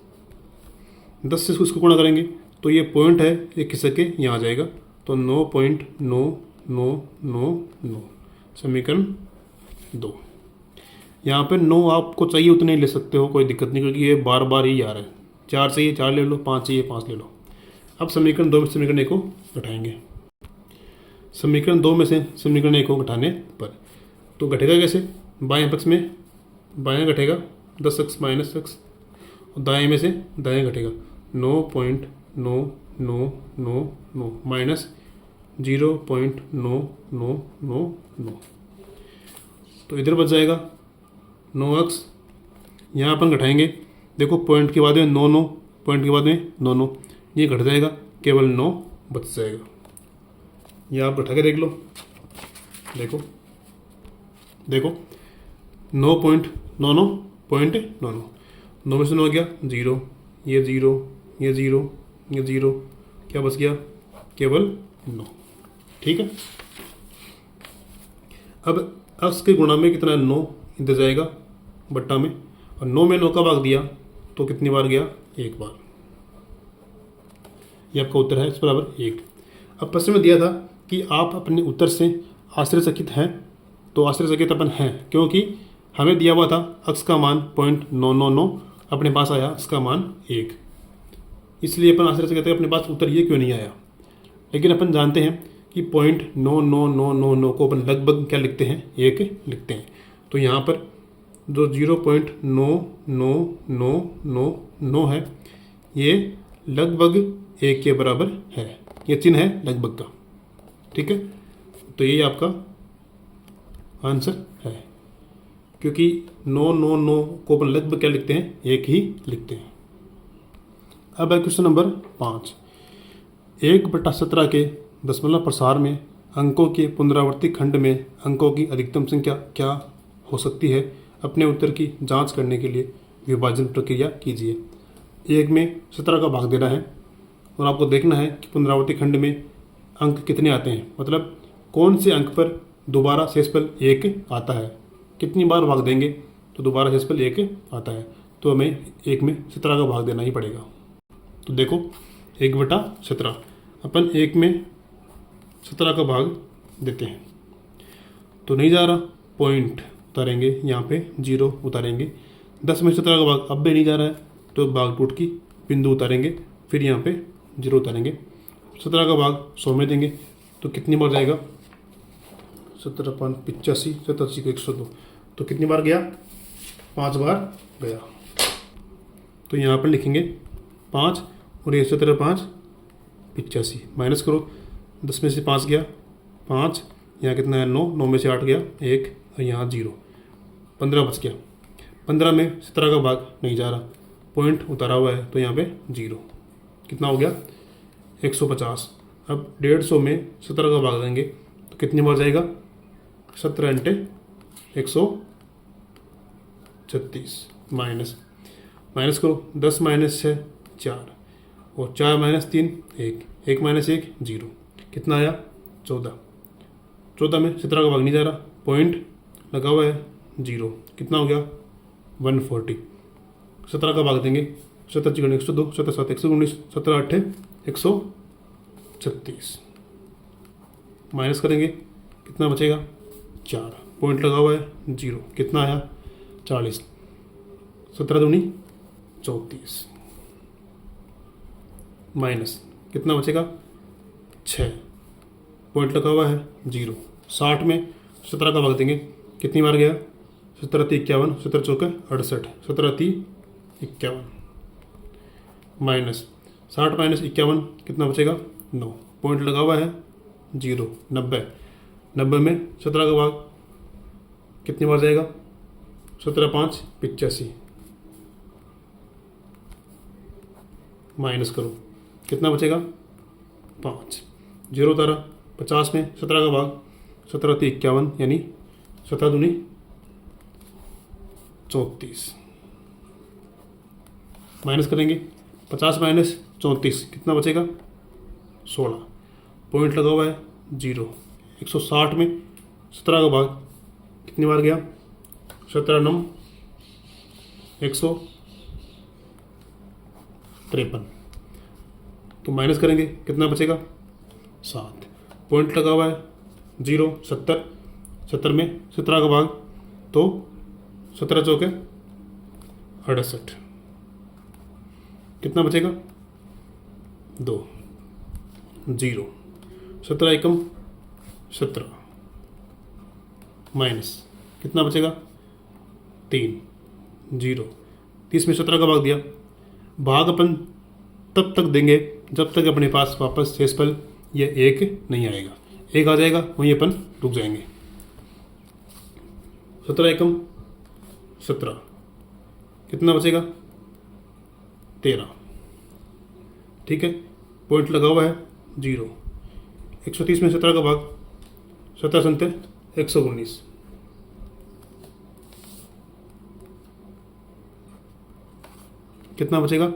10 से इसको गुणा करेंगे तो ये पॉइंट है, ये खिसक के यहाँ आ जाएगा, तो 9.9999। समीकरण 2। यहाँ पे 9 आपको चाहिए उतने ले सकते हो, कोई दिक्कत नहीं, क्योंकि ये बार बार ही आ रहा है। 4 चाहिए 4 ले लो, 5 चाहिए 5 ले लो। अब समीकरण 2 में समीकरण 1 को घटाएंगे। समीकरण 2 में से समीकरण 1 को घटाने पर तो घटेगा कैसे? बाएं पक्ष में बाएं घटेगा 10x माइनस x, और दाएं में से दाएं घटेगा 9.9999 माइनस 0.9999। तो इधर बच जाएगा 9x। यहाँ अपन घटाएंगे, देखो पॉइंट के बाद में 9 9, पॉइंट के बाद में 9 9, ये घट जाएगा, केवल 9 बच जाएगा। ये आप घटा के देख लो, देखो देखो 9.99.99, 9 में से 9 गया 0, ये 0, ये 0, ये 0, क्या बच गया? केवल 9। ठीक है। अब x के गुणा में कितना? 9 इधर जाएगा बट्टा में, और 9 में 9 का भाग दिया तो कितनी बार गया? एक बार। ये आपका उत्तर है x बराबर 1। अब प्रश्न में दिया था कि आप अपने उत्तर से आश्चर्यचकित हैं, तो आश्चर्यचकित अपन हैं क्योंकि हमें दिया हुआ था x का मान 0.999, अपने पास आया x का मान 1, इसलिए अपन आश्चर्यचकित हैं अपने पास उत्तर ये क्यों नहीं आया। लेकिन अपन जानते हैं कि 0.99999 को अपन लगभग क्या लिखते हैं? 1 लिखते हैं। तो यहाँ पर जो 0.99999 है ये लगभग 1 के बराबर है, ये चिन्ह है लगभग का। ठीक है, तो ये आपका आंसर है, क्योंकि 999 को अपन लगभग क्या लिखते हैं? 1 ही लिखते हैं। अब है क्वेश्चन नंबर 5। 1/17 के दशमलव प्रसार में अंकों के पुनरावर्ती खंड में अंकों की अधिकतम संख्या क्या हो सकती है? अपने उत्तर की जांच करने के लिए विभाजन प्रक्रिया कीजिए। 1 में 17 का भाग देना है और आपको देखना है कि पुनरावर्ती खंड में अंक कितने आते हैं, मतलब कौन से अंक पर दोबारा शेषफल 1 आता है। कितनी बार भाग देंगे तो दोबारा शेषफल 1 आता है, तो हमें 1 में 17 का भाग देना ही पड़ेगा। तो देखो 1/17 अपन 1 में 17 का भाग देते हैं तो नहीं जा रहा, पॉइंट उतारेंगे, यहाँ पे 0 उतारेंगे। 10 में 17 का भाग अब भी नहीं जा रहा है तो भाग टूट की बिंदु उतारेंगे, फिर यहाँ पे 0 उतारेंगे। 17 का भाग 100 में देंगे तो कितनी बार जाएगा? 17 5 85, 87 को 102, तो कितनी बार गया? 5 बार गया। तो यहाँ पर लिखेंगे 5 और ये 17 5 85, माइनस करो, 10 में से 5 गया 5, यहाँ कितना है 9, 9 में से 8 गया 1, और यहाँ 0, 15 बच गया। 15 में 17 का भाग नहीं जा रहा, पॉइंट उतारा हुआ है तो यहाँ पे 0, कितना हो गया? 150। अब 150 में 17 का भाग देंगे तो कितनी बार जाएगा? 17 × 136, माइनस करो, 10 माइनस 6 4, और 4 माइनस 3 1, 1 माइनस 1 0, कितना आया? 14। 14 में 17 का भाग नहीं जा रहा, पॉइंट लगा हुआ है 0, कितना हो गया? 140। 17 का भाग देंगे, 17 × 102, 17 7 119, 17 8 136, माइनस करेंगे कितना बचेगा? 4, पॉइंट लगा हुआ है 0, कितना आया? 40। 17 दूनी 34, माइनस कितना बचेगा? 6, पॉइंट लगा हुआ है 0। 60 में 17 का भाग देंगे, कितनी बार गया? 17 × 51, 17 चौके 68, 17 × 51 माइनस 60 माइनस 51 कितना बचेगा? 9। पॉइंट लगा हुआ है 0। 90, 90 में 17 का भाग कितनी बार जाएगा? 17 × 5 = 85, माइनस करो, कितना बचेगा? 5। 0 उतारा। 50 में 17 का भाग 17 × 51 यानी 17 दूनी 34, माइनस करेंगे। 50 माइनस 34 कितना बचेगा? 16। पॉइंट लगा हुआ है 0। 160 में 17 का भाग कितनी बार गया? 17 × 9 153, तो माइनस करेंगे, कितना बचेगा? 7। पॉइंट लगा हुआ है 0। 70, 70 में 17 का भाग तो 17 चौके 68, कितना बचेगा? 2। 0। 17 एकम 17, माइनस कितना बचेगा? 3। 0। 30 में 17 का भाग दिया। भाग अपन तब तक देंगे जब तक अपने पास वापस शेषफल ये 1 नहीं आएगा। 1 आ जाएगा वहीं अपन रुक जाएंगे। 17 एकम 17, कितना बचेगा? 13, ठीक है। पॉइंट लगा हुआ है 0। 130 में 17 का भाग 17 × 119, कितना बचेगा?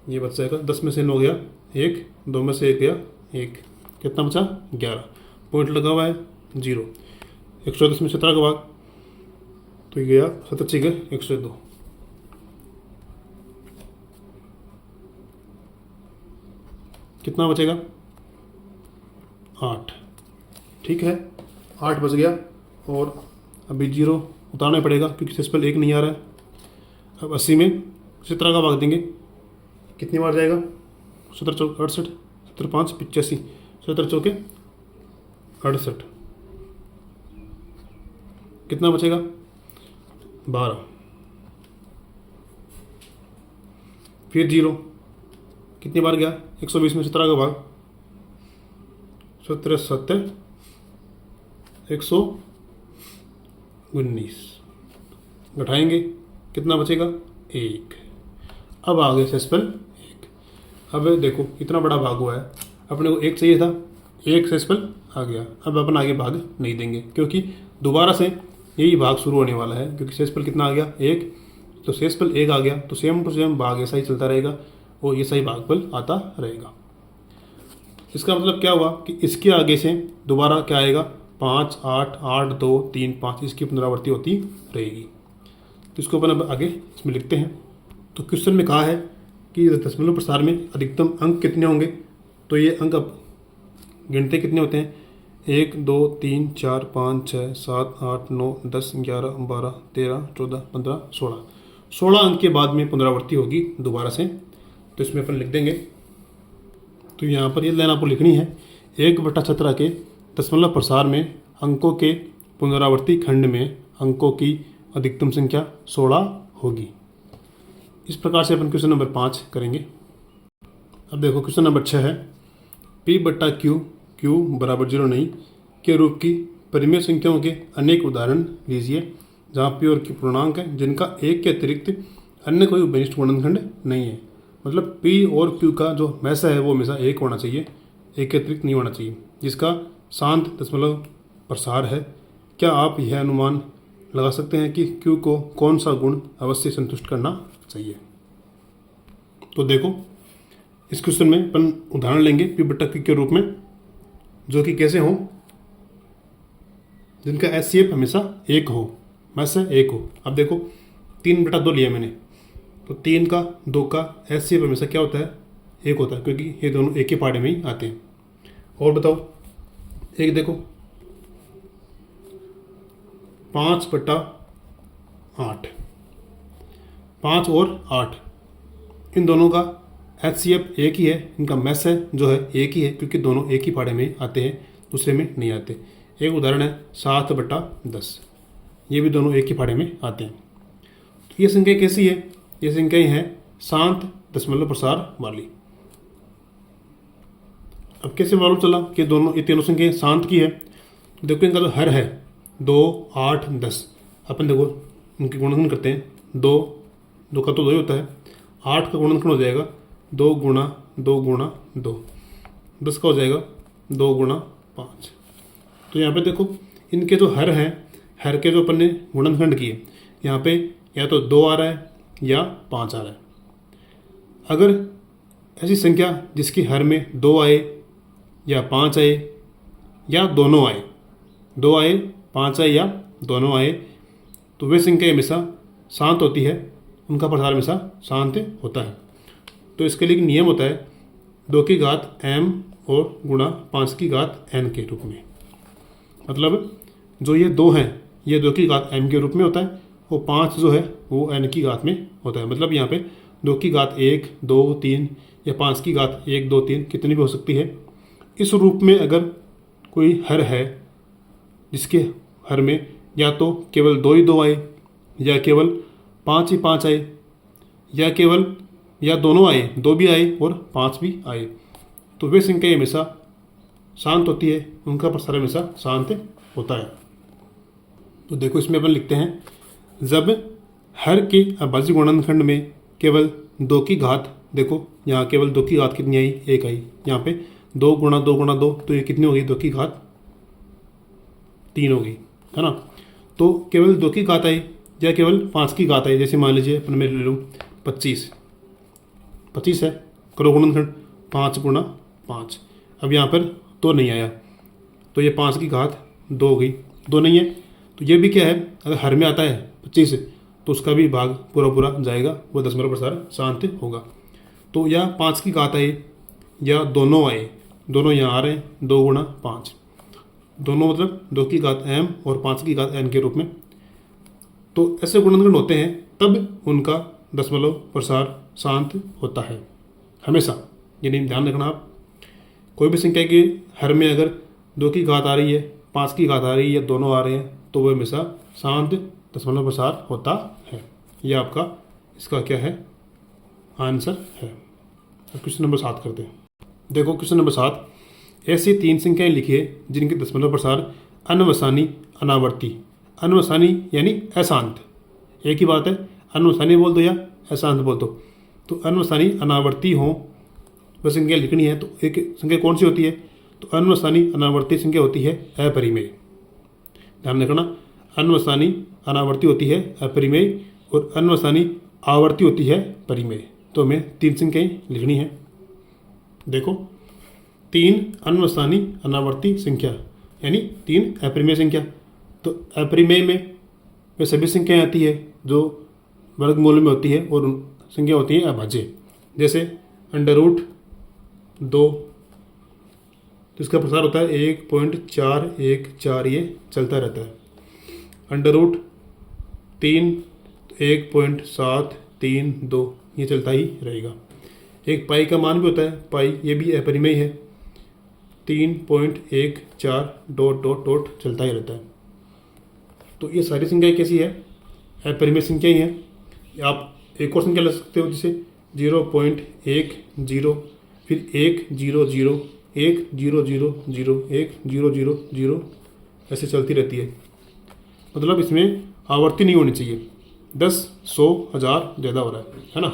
ये बच जाएगा, 10 में से 9 गया 1, 2 में से 1 गया 1, कितना बचा? 11। पॉइंट लगा हुआ है 0। 110 में 17 का भाग तो ये गया 17 × 102, कितना बचेगा? 8, ठीक है। 8 बच गया और अभी 0 उतारना पड़ेगा क्योंकि शेषफल 1 नहीं आ रहा है। अब 80 में 17 का भाग देंगे, कितनी बार जाएगा? 17 चौके 68, 17 × 5 = 85, 17 चौके 68, कितना बचेगा? 12। फिर 0 कितनी बार गया? 120 में 17 का भाग 17 × 7 = 119, घटाएंगे, कितना बचेगा? 1। अब आ गया शेषफल 1। अब देखो इतना बड़ा भाग हुआ है, अपने को 1 चाहिए था, 1 शेषफल आ गया। अब अपन आगे भाग नहीं देंगे क्योंकि दोबारा से यही भाग शुरू होने वाला है, क्योंकि शेषफल कितना आ गया? 1, तो शेषफल 1 आ गया तो सेम टू सेम भाग ऐसा ही चलता रहेगा और ऐसा ही भागफल आता रहेगा। इसका मतलब क्या हुआ कि इसके आगे से दोबारा क्या आएगा? 5, 8, 8, 2, 3, 5, इसकी पुनरावृत्ति होती रहेगी। तो इसको अपन अब आगे इसमें लिखते हैं। तो क्वेश्चन में कहा है कि दशमलव प्रसार में अधिकतम अंक कितने होंगे? तो ये अंक अब गिनते कितने होते हैं? 1, 2, 3, 4, 5, 6, 7, 8, 9, 10, 11, 12, 13, 14, 15, 16। 16 अंक के बाद में पुनरावृत्ति होगी दोबारा से, तो इसमें अपन लिख देंगे। तो यहाँ पर ये लाइन आपको लिखनी है, 1/17 के दशमलव प्रसार में अंकों के पुनरावृत्ति खंड में अंकों की अधिकतम संख्या 16 होगी। इस प्रकार से अपन क्वेश्चन नंबर 5 करेंगे। अब देखो क्वेश्चन नंबर 6 है, P/Q Q = 0 नहीं के रूप की परिमेय संख्याओं के अनेक उदाहरण लीजिए जहाँ P और Q पूर्णांक है जिनका 1 के अतिरिक्त अन्य कोई उभयनिष्ठ गुणनखंड नहीं है। मतलब P और Q का जो हमेशा है वो हमेशा 1 होना चाहिए, 1 के अतिरिक्त नहीं होना चाहिए, जिसका शांत दशमलव प्रसार है। क्या आप यह अनुमान लगा सकते हैं कि Q को कौन सा गुण अवश्य संतुष्ट करना चाहिए? तो देखो इस क्वेश्चन में अपन उदाहरण लेंगे P/Q के रूप में, जो कि कैसे हो? जिनका HCF हमेशा 1 हो, हमेशा 1 हो। अब देखो 3/2 लिया मैंने, तो 3 का 2 का HCF हमेशा क्या होता है? 1 होता है, क्योंकि ये दोनों एक ही पाड़े में ही आते हैं। और बताओ एक देखो 5/8, 5 और 8 इन दोनों का HCF 1 ही है, इनका मैस है जो है 1 ही है, क्योंकि दोनों एक ही पाड़े में आते हैं, दूसरे में नहीं आते। एक उदाहरण है 7/10, ये भी दोनों एक ही फाड़े में आते हैं। तो ये संख्या कैसी है? ये संख्याएं हैं शांत दशमलव प्रसार वाली। अब कैसे मालूम चला कि ये तीनों संख्याएं शांत की है? तो देखो इनका जो हर है 2, 8, 10, अपन देखो इनके गुणनखंड करते हैं। 2 का तो 2 ही होता है। 8 का गुणनखंड हो जाएगा 2 गुणा 2 गुणा 2। 10 का हो जाएगा 2 गुणा 5। तो यहाँ पे देखो इनके जो हर हैं, हर के जो अपन ने गुणनखंड किए, यहाँ पे या तो 2 आ रहा है या 5 आ रहा है। अगर ऐसी संख्या जिसकी हर में 2 आए या 5 आए या दोनों आए, 2 आए 5 आए या दोनों आए, तो वे संख्या हमेशा शांत होती है, उनका प्रसार हमेशा शांत होता है। तो इसके लिए एक नियम होता है 2 की घात m और गुणा 5 की घात n के रूप में। मतलब जो ये 2 हैं ये 2 की घात m के रूप में होता है, वो 5 जो है वो n की घात में होता है। मतलब यहाँ पे 2 की घात 1, 2, 3 या 5 की घात 1, 2, 3 कितनी भी हो सकती है। इस रूप में अगर कोई हर है जिसके हर में या तो केवल 2 ही 2 आए या केवल 5 ही 5 आए या केवल या दोनों आए, 2 भी आए और 5 भी आए, तो वे संख्या हमेशा शांत होती है, उनका प्रसार हमेशा शांत होता है। तो देखो इसमें अपन लिखते हैं जब हर के अभाज्य गुणनखंड में केवल 2 की घात, देखो यहाँ केवल 2 की घात कितनी आई? 1 आई। यहाँ पे 2 गुणा 2 गुणा 2, तो ये कितनी होगी? 2 की घात 3 होगी, है ना। तो केवल 2 की घात आई या केवल 5 की घात आई, जैसे मान लीजिए अपन मैं ले लूँ 25 है, करो गुणनखंड 5 गुणा 5। अब यहाँ पर 2 नहीं आया तो ये 5 की घात 2 हो गई। 2 नहीं है तो ये भी क्या है, अगर हर में आता है 25 तो उसका भी भाग पूरा पूरा जाएगा, वो दशमलव प्रसार शांत होगा। तो या 5 की घात आए या दोनों आए, दोनों यहाँ आ रहे हैं 2 गुणा 5, दोनों मतलब 2 की घात m और 5 की घात n के रूप में। तो ऐसे गुणनखंड होते हैं तब उनका दशमलव प्रसार शांत होता है हमेशा। यानी ध्यान रखना आप, कोई भी संख्या के हर में अगर 2 की घात आ रही है, 5 की घात आ रही है या दोनों आ रहे हैं, तो वह हमेशा शांत दशमलव प्रसार होता है। यह आपका इसका क्या है? आंसर है। क्वेश्चन नंबर 7 करते हैं। देखो क्वेश्चन नंबर 7, ऐसी 3 संख्याएं लिखिए जिनके दशमलव प्रसार अनवसानी अनावर्ती। अनवसानी यानी अशांत, एक ही बात है, अनवसानी बोल दो या अशांत बोल दो। तो अनवसानी अनावर्ती हो वह संख्या लिखनी है, तो एक संख्या कौन सी होती है? तो अनवसानी अनावर्ती संख्या होती है अपरिमेय। ध्यान रखना, अनवसानी अनावर्ती होती है अपरिमेय और अनवसानी आवर्ती होती है परिमेय। तो हमें 3 संख्याएं लिखनी है। देखो 3 अनवसानी अनावर्ती संख्या यानी 3 अपरिमेय संख्या। तो अपरिमेय में वे सभी संख्याएं आती है जो वर्गमूल में होती है और संख्या होती है अभाज्य। जैसे √2, तो इसका प्रसार होता है 1.414, ये चलता रहता है। √3 1.732, ये चलता ही रहेगा। एक पाई का मान भी होता है, पाई ये भी अपरिमेय है, 3.14 ... चलता ही रहता है। तो ये सारी संख्याएं कैसी है? अपरिमेय संख्या ही है। आप एक और संख्या ले सकते हो, जैसे 0.10, फिर 100, 1000, 1000, ऐसे चलती रहती है। मतलब इसमें आवर्ती नहीं होनी चाहिए, 10, 100, 1000 ज़्यादा हो रहा है ना।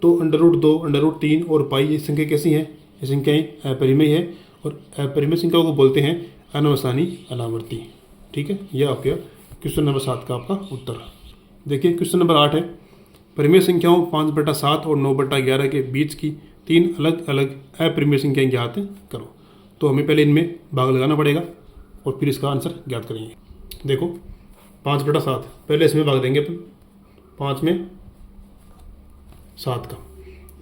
तो √2, √3 और पाई ये संख्या कैसी हैं? ये संख्याएँ अपरिमेय है और अपरिमेय संख्याओं को बोलते हैं अनवसानी अनावर्ती। ठीक है, यह आपका क्वेश्चन नंबर 7 का आपका उत्तर। देखिए क्वेश्चन नंबर 8 है, परिमेय संख्याओं 5/7 और 9/11 के बीच की 3 अलग अलग अपरिमेय संख्याएं ज्ञात करो। तो हमें पहले इनमें भाग लगाना पड़ेगा और फिर इसका आंसर ज्ञात करेंगे। देखो 5/7, पहले इसमें भाग देंगे अपन, 5 में 7 का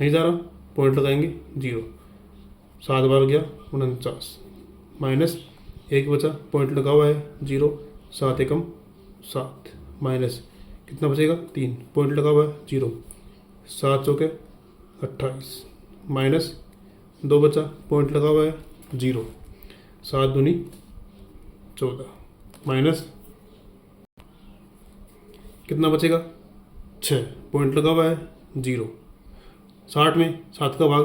नहीं जा रहा, पॉइंट लगाएंगे 0, 7 बार गया 49, माइनस 1 बचा, पॉइंट लगा हुआ है 0, 7 एकम 7, माइनस कितना बचेगा 3, पॉइंट लगा हुआ है 0, 7 चौके 28, माइनस 2 बचा, पॉइंट लगा हुआ है 0, 7 दूनी 14 माइनस कितना बचेगा 6, पॉइंट लगा हुआ है 0। 60 में 7 का भाग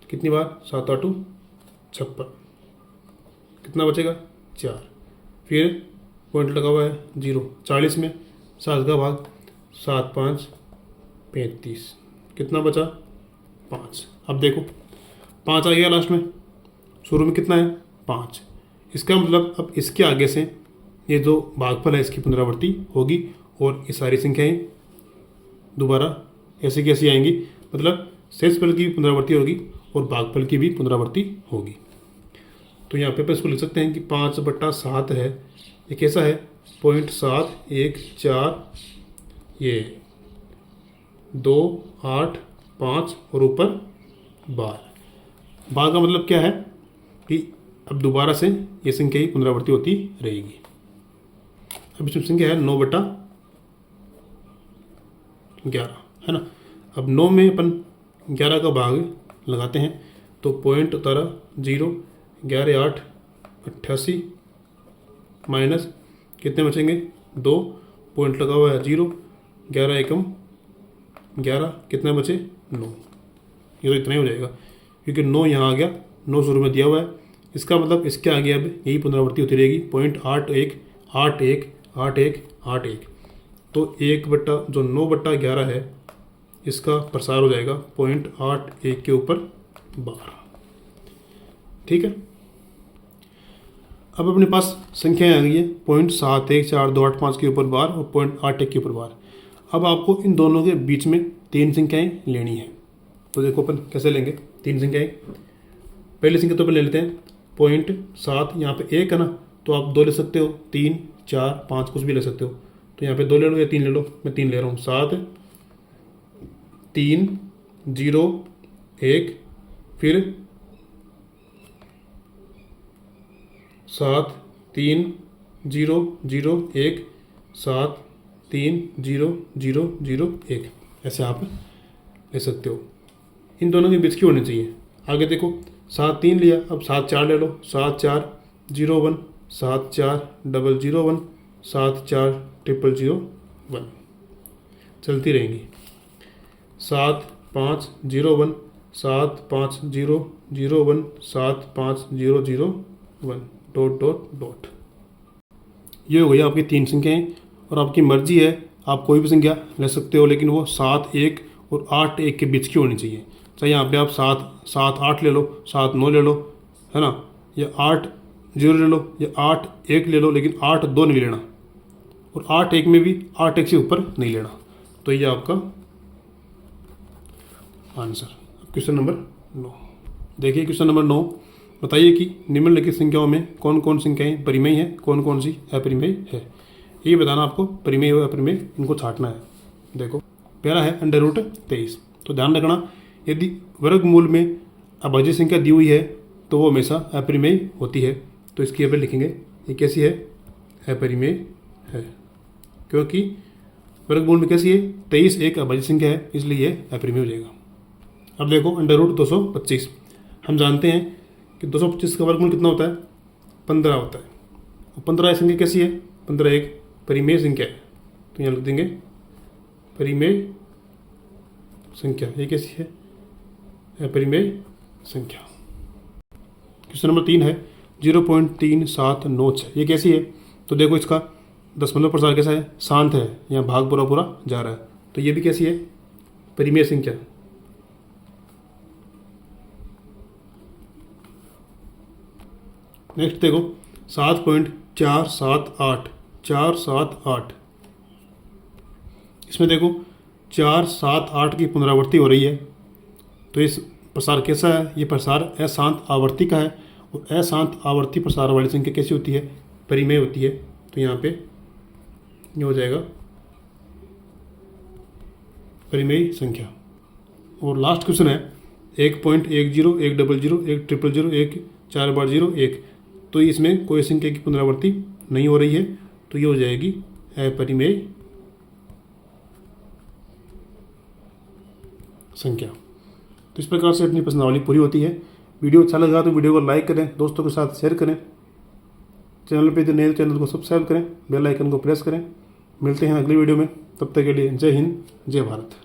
कितनी बार, 7 8 56, कितना बचेगा 4। फिर पॉइंट लगा हुआ है 0। 40 में 7 का भाग 7 5 35, कितना बचा 5। अब देखो 5 आ गया लास्ट में, शुरू में कितना है 5। इसका मतलब अब इसके आगे से ये जो भागफल है इसकी पुनरावृत्ति होगी और ये सारी संख्याएं दोबारा ऐसे कैसी आएंगी, मतलब शेषफल की भी पुनरावृत्ति होगी और भागफल की भी पुनरावृत्ति होगी। तो यहाँ पे इसको लिख सकते हैं कि 5/7 है, ये कैसा है 0.714, ये 2 8 5 और ऊपर 12। बार का मतलब क्या है कि अब दोबारा से ये संख्या की पुनरावृत्ति होती रहेगी। अब इसमें संख्या है 9/11 है ना। अब 9 में अपन 11 का भाग लगाते हैं तो पॉइंट उतारा 0, 11 8 88 माइनस कितने बचेंगे 2, पॉइंट लगा हुआ है 0, 11 एकम 11, कितने बचे 9। ये तो इतना ही हो जाएगा क्योंकि 9 यहाँ आ गया, 9 शुरू में दिया हुआ है। इसका मतलब इसके आगे अब यही पुनरावृत्ति होती रहेगी 0.81 81 81 81। तो 9/11 है इसका प्रसार हो जाएगा 0.81 के ऊपर 12। ठीक है। अब अपने पास संख्याएं आ गई है 0.71428 के ऊपर 12 और 0.81 के ऊपर 12। अब आपको इन दोनों के बीच में 3 संख्याएं लेनी है। तो देखो अपन कैसे लेंगे 3 संख्याएं। पहली संख्या तो अपन ले लेते हैं 0.7, यहाँ पे 1 है ना, तो आप 2 ले सकते हो, 3 4 5 कुछ भी ले सकते हो। तो यहाँ पे 2 ले लो या 3 ले लो, मैं 3 ले रहा हूँ। 7 3 0 1, फिर 7 3 0 0 1 7 3 0 0 0 1, ऐसे आप ले सकते हो। इन दोनों के बीच की होनी चाहिए। आगे देखो 7 3 लिया, अब 7 4 ले लो, 7 4 0 1 7 4 0 0 1 7 4 0 0 1, चलती रहेंगी। 7 5 0 1 7 5 0 0 1 7 5 0 0 1 डॉट डॉट डॉट। ये हो गई आपकी 3 संख्याएं और आपकी मर्जी है, आप कोई भी संख्या ले सकते हो, लेकिन वो 7 1 और 8 1 के बीच की होनी चाहिए। चाहे यहाँ पे आप 7 8 ले लो, 7 9 ले लो, है ना, या 8 0 ले लो या 8 1 ले लो, लेकिन 8 2 नहीं लेना और 8 1 में भी 8 1 से ऊपर नहीं लेना। तो ये आपका आंसर। क्वेश्चन नंबर 9 देखिए। क्वेश्चन नंबर 9, बताइए कि निम्नलिखित संख्याओं में कौन कौन संख्याएं परिमेय है, कौन कौन सी अपरिमेय है। ये बताना आपको, परिमेय और अपरिमेय इनको छांटना है। देखो पहला है √23। तो ध्यान रखना, यदि वर्गमूल में अभाज्य संख्या दी हुई है तो वो हमेशा अपरिमेय होती है। तो इसकी अब लिखेंगे ये कैसी है, अपरिमेय है, क्योंकि वर्गमूल में कैसी है 23 एक अभाज्य संख्या है, इसलिए ये अपरिमेय हो जाएगा। अब देखो √225। हम जानते हैं कि 225 का वर्गमूल कितना होता है 15 होता है। और 15 संख्या कैसी है, 15 एक परिमेय संख्या है, तो यहाँ लिख देंगे परिमेय संख्या। ये कैसी है, अपरिमेय संख्या। क्वेश्चन नंबर 3 है 0.3796। ये कैसी है, तो देखो इसका दशमलव प्रसार कैसा है, शांत है, यहाँ भाग पूरा पूरा जा रहा है, तो ये भी कैसी है, परिमेय संख्या। नेक्स्ट देखो 7.478 478। इसमें देखो 4 7 8 की पुनरावृत्ति हो रही है, तो इस प्रसार कैसा है, ये प्रसार अशांत आवर्ती का है और अशांत आवर्ती प्रसार वाली संख्या कैसी होती है, परिमेय होती है। तो यहाँ पे ये हो जाएगा परिमेय संख्या। और लास्ट क्वेश्चन है 1.10 1 00 1 000 1 4 बार 0 1। तो इसमें कोई संख्या की पुनरावृत्ति नहीं हो रही है, तो ये हो जाएगी अपरिमेय संख्या। तो इस प्रकार से अपनी प्रश्नावली पूरी होती है। वीडियो अच्छा लगा तो वीडियो को लाइक करें, दोस्तों के साथ शेयर करें। चैनल पे जो नए चैनल को सब्सक्राइब करें, बेल आइकन को प्रेस करें। मिलते हैं अगली वीडियो में, तब तक के लिए जय हिंद, जय भारत।